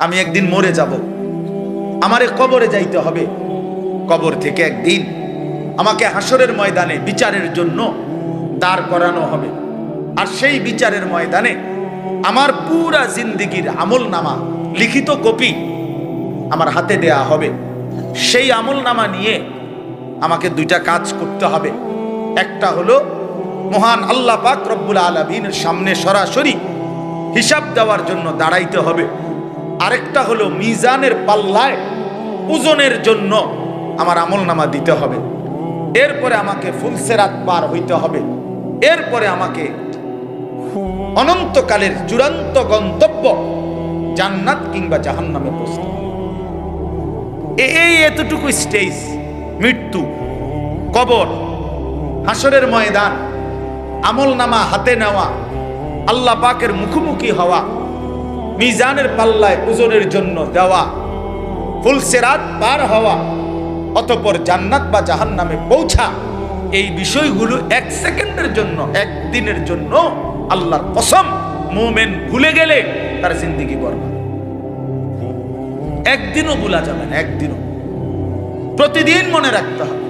আমি একদিন মরে যাব, আমারে কবরে যাইতে হবে। কবর থেকে একদিন আমাকে হাসরের ময়দানে বিচারের জন্য দাঁড় করানো হবে। আর সেই বিচারের ময়দানে আমার পুরা জিন্দেগির আমল নামা লিখিত কপি আমার হাতে দেয়া হবে। সেই আমল নামা নিয়ে আমাকে দুইটা কাজ করতে হবে। একটা হলো মহান আল্লাহ পাক রব্বুল আলামিনের সামনে সরাসরি হিসাব দেওয়ার জন্য দাঁড়াইতে হবে। আরেকটা হলো মিজানের পাল্লায় ওজনের জন্য আমার আমল নামা দিতে হবে। এরপরে আমাকে ফুলসেরাত পার হইতে হবে। এরপরে আমাকে অনন্তকালের চূড়ান্ত গন্তব্য জান্নাত কিংবা জাহান্নামে পৌঁছতে হবে। এই এতটুকু স্টেজ, মৃত্যু, কবর, হাসরের ময়দান, আমল নামা হাতে নেওয়া, আল্লাহ পাকের মুখোমুখি হওয়া, মিজানের পাল্লায় ওজনের জন্য দেওয়া, ফুলসেরাত পার হওয়া, অতঃপর জান্নাত বা জাহান্নামে পৌঁছা, এই বিষয়গুলো এক সেকেন্ডের জন্য, একদিনের জন্য আল্লাহর কসম মুমিন ভুলে গেলে তার জিন্দেগি বরবাদ। একদিনও ভুলা যাবে না, একদিনও, প্রতিদিন মনে রাখতে হবে।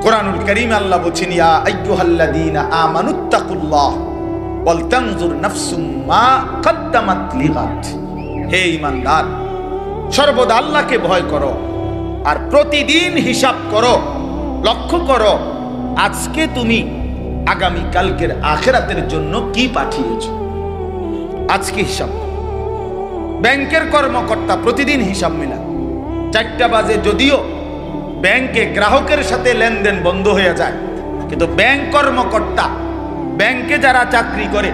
কোরআনুল কারীমে আল্লাহ বলেছেন, ইয়া আইয়ুহাল্লাযীনা আমানুত্তাকুল্লাহ ওয়াল তানজুর নাফসুম মা কদ্দামাত লিগাদ। হে ঈমানদার, সর্বদা আল্লাহকে ভয় করো আর প্রতিদিন হিসাব করো, লক্ষ্য করো আজকে তুমি আগামী কালকের আখিরাতের জন্য কি পাঠিয়েছো। আজকে হিসাব। ব্যাংকের কর্মকর্তা প্রতিদিন হিসাব মিলা। 4টা বাজে যদিও ব্যাংকে গ্রাহকের সাথে লেনদেন বন্ধ হয়ে যায়, কিন্তু ব্যাংক কর্মকর্তা, ব্যাংকে যারা চাকরি করে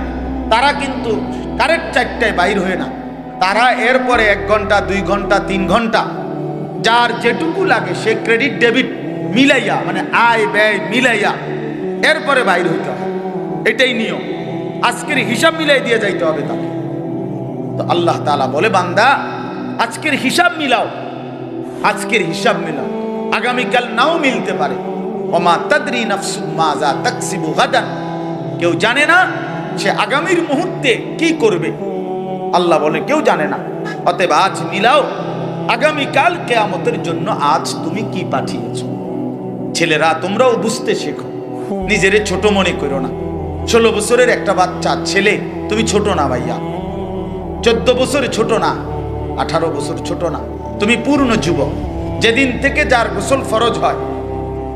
তারা কিন্তু কারেক্ট 4টায় বাইর হয়ে না। তারা এরপরে 1 ঘন্টা, 2 ঘন্টা, 3 ঘন্টা যার যেটুকু লাগে সে ক্রেডিট ডেবিট মিলাইয়া, মানে আয় ব্যয় মিলাইয়া এরপরে বাইর হইতে হবে। এটাই নিয়ম। আজকের হিসাব মিলাই দিয়ে যাইতে হবে তাকে। তো আল্লাহ তাআলা বলে, বান্দা আজকের হিসাব মিলাও, আজকের হিসাব মিলাও, আগামীকাল নাও মিলতে পারে। ওমা তাদরি নাফসুম মাজা তাকসিবু গাদান। কেউ জানে না সে আগামীর মুহূর্তে কি করবে। আল্লাহ বলে কেউ জানে না। অতএব আজ মিলাও, আগামীকাল কিয়ামতের জন্য আজ তুমি কি পাঠিয়েছো। ছেলেরা তোমরাও বুঝতে শেখো, নিজেরে ছোট মনে করো না। 16 বছরের একটা বাচ্চা ছেলে, তুমি ছোট না ভাইয়া। 14 বছর ছোট না, 18 বছর ছোট না, তুমি পূর্ণ যুবক। যেদিন থেকে যার গোসল ফরজ হয়,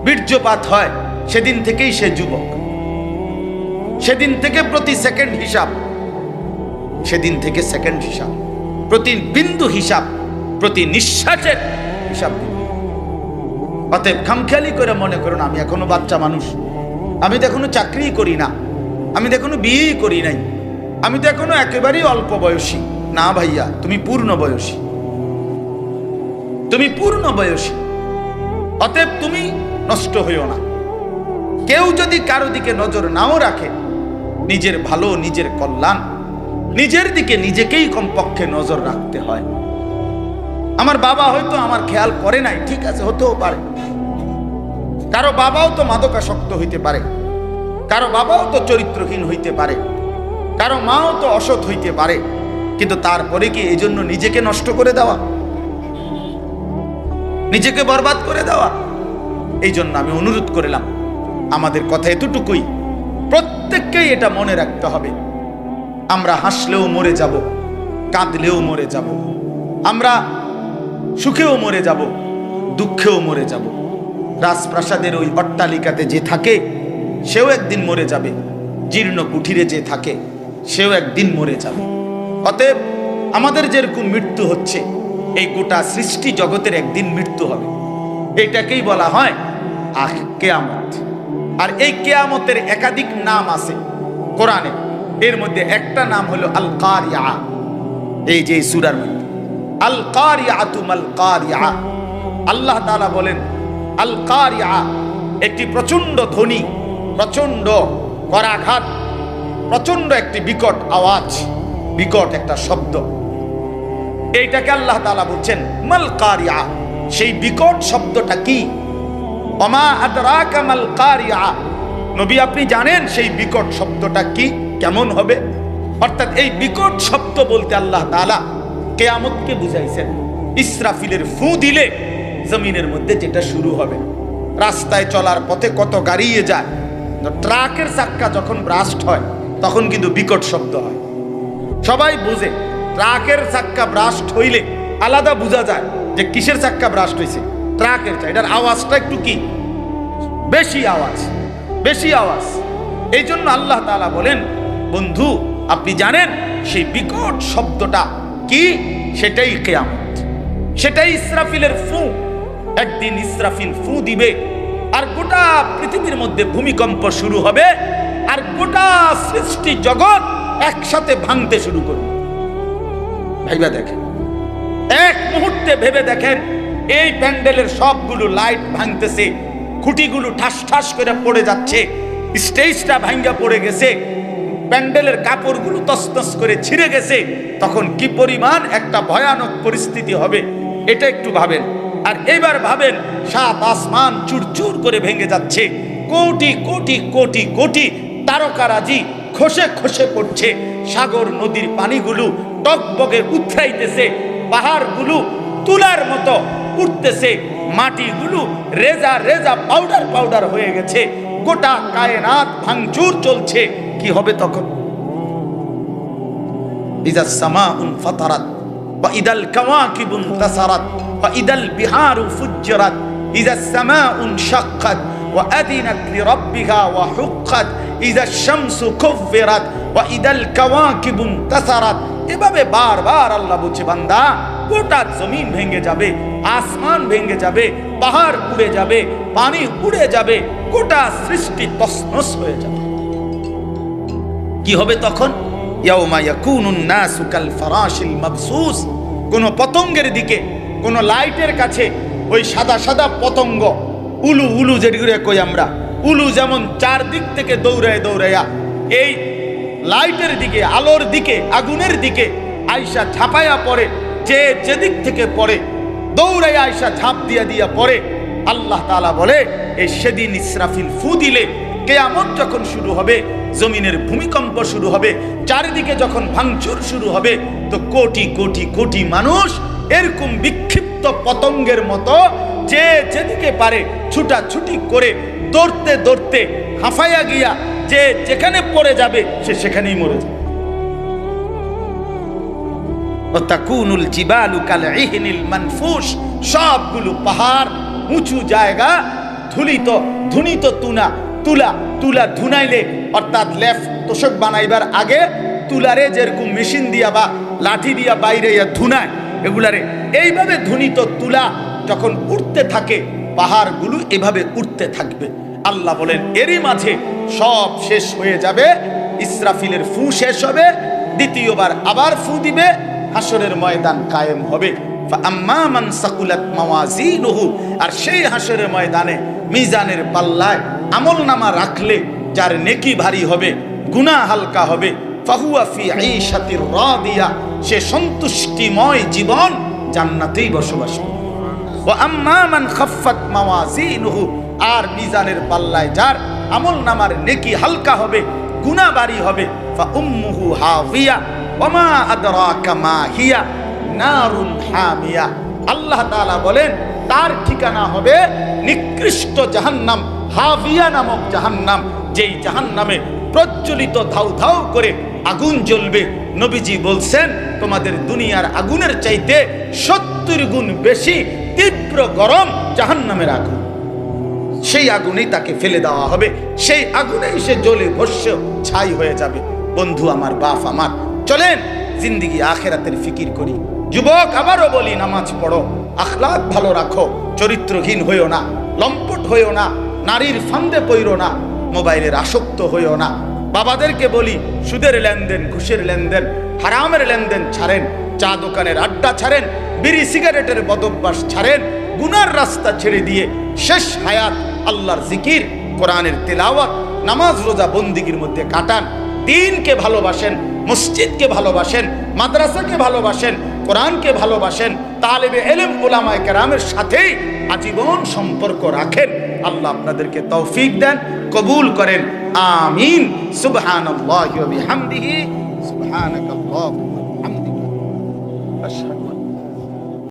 বীর্যপাত হয়, সেদিন থেকেই সে যুবক। সেদিন থেকে প্রতি সেকেন্ড হিসাব, সেদিন থেকে সেকেন্ড হিসাব, প্রতি বিন্দু হিসাব, প্রতি নিঃশ্বাসের হিসাব। অতএব খামখেয়ালি করে মনে করুন আমি এখনো বাচ্চা মানুষ, আমি তো এখনো চাকরি করি না, আমি তো এখনো বিয়েই করি নাই, আমি তো এখনো একেবারেই অল্প বয়সী। না ভাইয়া, তুমি পূর্ণ বয়সী, তুমি পূর্ণ বয়সী। অতএব তুমি নষ্ট হইও না। কেউ যদি কারো দিকে নজর নাও রাখে, নিজের ভালো, নিজের কল্যাণ, নিজের দিকে নিজেকেই কমপক্ষে নজর রাখতে হয়। আমার বাবা হয়তো আমার খেয়াল করে নাই, ঠিক আছে, হতেও পারে। কারো বাবাও তো মাদকাসক্ত হইতে পারে, কারো বাবাও তো চরিত্রহীন হইতে পারে, কারো মাও তো অসৎ হইতে পারে। কিন্তু তারপরে কি এই জন্য নিজেকে নষ্ট করে দেওয়া, নিজেকে বরবাদ করে দেওয়া? এই জন্য আমি অনুরোধ করলাম, আমাদের কথা এতটুকুই, প্রত্যেককেই এটা মনে রাখতে হবে। আমরা হাসলেও মরে যাব, কাঁদলেও মরে যাব, আমরা সুখেও মরে যাব, দুঃখেও মরে যাব। রাজপ্রাসাদের ওই অট্টালিকাতে যে থাকে সেও একদিন মরে যাবে, জীর্ণ কুঠিরে যে থাকে সেও একদিন মরে যাবে। অতএব আমাদের যেরকম মৃত্যু হচ্ছে, এই গোটা সৃষ্টি জগতের একদিন মৃত্যু হবে। এইটাকেই বলা হয় কিয়ামত। আর এই কিয়ামতের একাধিক নাম আছে কোরআনে। এর মধ্যে একটা নাম হলো আল কারিয়া। এই যে সূরার মধ্যে আল কারিয়াতু মাল কারিয়া, আল্লাহ তাআলা বলেন আল কারিয়া একটি প্রচন্ড ধ্বনি, প্রচন্ড করাঘাত, প্রচন্ড একটি বিকট আওয়াজ, বিকট একটা শব্দ। এইটাকে আল্লাহ তাআলা বলছেন মাল কারিয়া। সেই বিকট শব্দটা কি? ওমা আদরাকা মাল কারিয়া। নবী আপনি জানেন সেই বিকট শব্দটা কি, কেমন হবে? অর্থাৎ এই বিকট শব্দ বলতে আল্লাহ তাআলা কিয়ামতকে বুঝাইছেন। ইসরাফিলের ফু দিলে জমিনের মধ্যে যেটা শুরু হবে, রাস্তায় চলার পথে কত গাড়িয়ে যায়, ট্রাকের চাক্কা যখন ব্রাস্ট হয় তখন কিন্তু বিকট শব্দ হয়। সবাই বুঝে ট্রাকের চাক্কা ব্রাস্ট হইলে আলাদা বোঝা যায় যে কিসের চাক্কা ব্রাস্ট হয়েছে, ট্রাকের চাই, এটার আওয়াজটা একটু কি বেশি আওয়াজ, বেশি আওয়াজ। এই জন্য আল্লাহ তাআলা বলেন, বন্ধু আপনি জানেন সেই বিকট শব্দটা কি? সেটাই কিয়ামত, সেটাই ইসরাফিলের ফু। একদিন ইসরাফিল ফু দিবে আর গোটা পৃথিবীর মধ্যে ভূমিকম্প শুরু হবে, আর গোটা সৃষ্টি জগৎ একসাথে ভাঙতে শুরু করবে। ভাইবা দেখেন, এক মুহূর্তে ভেবে দেখেন, এই প্যান্ডেলের সবগুলো লাইট ভাঙতেছে, খুঁটিগুলো ঠাস ঠাস করে পড়ে যাচ্ছে, স্টেজটা ভাঙ্গা পড়ে গেছে, প্যান্ডেলের কাপড়গুলো তছনছ করে ছিঁড়ে গেছে, তখন কি পরিমাণ একটা ভয়ানক পরিস্থিতি হবে এটা একটু ভাবেন। আর এবার ভাবেন, সাত আসমান চুরচুর করে ভেঙে যাচ্ছে, কোটি কোটি কোটি কোটি তারকারাজি খসে খসে পড়ছে, সাগর নদীর পানিগুলো টকবগে উথরাইতেছে, পাহাড়গুলো তুলার মতো উঠতেছে, মাটিগুলো রেজা রেজা পাউডার পাউডার হয়ে গেছে, গোটা কায়নাত ভাঙচুর চলছে। কি হবে তখন? ইযাস সামাউন ফাতারাত ওয়া ইদাল কাওয়াকিবুন তাসারাত ওয়া ইদাল বিহারু ফুজ্জিরাত ইযাস সামাউন শাক্কাত ওয়া আদিনাত লিরাব্বিহা ওয়া হুক্কাত ইযাস শামসু কুফিরাত ওয়া ইদাল কাওয়াকিবুন তাসারাত। এভাবে বারবার আল্লাহ বলছে, বান্দা গোটা জমিন ভেঙে যাবে, আসমান ভেঙে যাবে, পাহাড় উড়ে যাবে, পানি উড়ে যাবে, গোটা সৃষ্টি তছনছ হয়ে যাবে। কি হবে তখন? ইয়াউমা ইয়াকুনুন নাসু কাল ফারাশিল মাবসুস। কোন পতঙ্গের দিকে, কোন লাইটের কাছে ওই সাদা সাদা পতঙ্গ, উলু উলু যেগুলো কই আমরা, উলু যেমন চারদিক থেকে দৌড়ায় দৌড়াইয়া এই লাইটের দিকে, আলোর দিকে, আগুনের দিকে আয়সা ঝাঁপাইয়া পড়ে, যে যেদিক থেকে পড়ে দৌড়াইয়া আয়সা ঝাঁপ দিয়া দিয়া পড়ে। আল্লাহ তাআলা বলে, এই সেদিন ইসরাফিল ফু দিলে কিয়ামত যখন শুরু হবে, জমিনের ভূমিকম্প শুরু হবে, চারিদিকে যখন ভাঙচুর শুরু হবে, তো কোটি কোটি কোটি মানুষ এরকম বিক্ষিপ্ত পতঙ্গের মতো যে যেদিকে পারে ছুটাছুটি করে দৌড়তে দৌড়তে হাঁফাইয়া গিয়া যে যেখানে পড়ে যাবে সে সেখানেই মরে যাবে। ওয়াতাকুনুল জিবালু কালইহনিল মানফুশ। সবগুলো পাহাড়, উঁচু জায়গা ধুলিত ধুনিত তুলা তুলা ধুনাইলে, অর্থাৎ লেফ তোষক বানাইবার আগে তুলারে যেরকম মেশিন দিয়া বা লাঠি দিয়া বাইরে ধুনায়, এগুলারে এইভাবে ধুনিত তুলা যখন উঠতে থাকে, পাহাড়গুলো এভাবে উঠতে থাকবে। আল্লাহ বলেন, এরই মাঝে সব শেষ হয়ে যাবে, ইসরাফিলের ফু শেষ হবে, দ্বিতীয়বার আবার ফু দিবে, হাসরের ময়দান কায়েম হবে। ফাআম্মা মান সাকুলাত মাওয়াজিনুহু। আর সেই হাসরের ময়দানে মিজানের পাল্লায় আমলনামা রাখলে যার নেকি ভারী হবে, গুনাহ হালকা হবে, ফাহুয়া ফি ঈশাতির রাদিয়া। সে সন্তুষ্টিময় জীবন জান্নাতেই বসবাস করবে। ওয়া আম্মা মান খাফফাত মাওয়াজিনুহু। আর মিজানের পাল্লায় যার আমলনামার নেকি হালকা হবে, গুনাহ ভারী হবে, ফা উম্মুহু হাভিয়া ওয়া মা আদরাকা মা হিয়া নারুন হামিয়া। আল্লাহ তাআলা বলেন, তার ঠিকানা হবে নিকৃষ্ট জাহান্নাম, হাভিয়া নামক জাহান্নাম, যেই জাহান্নামে প্রজ্বলিত ধাউ ধাউ করে আগুন জ্বলবে। নবীজি বলছেন, তোমাদের দুনিয়ার আগুনের চাইতে 70 গুণ বেশি তীব্র গরম জাহান্নামের আগুন। সেই আগুনেই তাকে ফেলে দেওয়া হবে, সেই আগুনেই সে জ্বলে ভস্ম ছাই হয়ে যাবে। বন্ধু আমার, বাপ আমার, চলেন জিন্দেগি আখেরাতের ফিকির করি। যুবক, আবারও বলি, নামাজ পড়ো, আখলাক ভালো রাখো, চরিত্রহীন হইও না, লম্পট হইও না, নারীর ফান্দে পইরো না, মোবাইলের আসক্ত হইও না। বাবাদেরকে বলি, সুদের লেনদেন, ঘুষের লেনদেন, হারামের লেনদেন ছাড়েন, চা দোকানের আড্ডা ছাড়েন, বিড়ি সিগারেটের বদভ্যাস ছাড়েন, গুনার রাস্তা ছেড়ে দিয়ে শেষ হায়াত আল্লাহর জিকির, কোরআনের তেলাওয়াত, নামাজ রোজা বন্দিগির মধ্যে কাটান। দ্বীনকে ভালোবাসেন, মসজিদকে ভালোবাসেন, মাদ্রাসাকে ভালোবাসেন, কোরআনকে ভালোবাসেন, তালেবে ইলম উলামায়ে কেরামের সাথেই আজীবন সম্পর্ক রাখেন। আল্লাহ আপনাদেরকে তৌফিক দেন, কবুল করেন, আমিন। সুবহানাল্লাহি ওয়া বিহামদিহি। সুবহানাকাল্লাহুম্মা ওয়া বিহামদিকা আশহাদু আন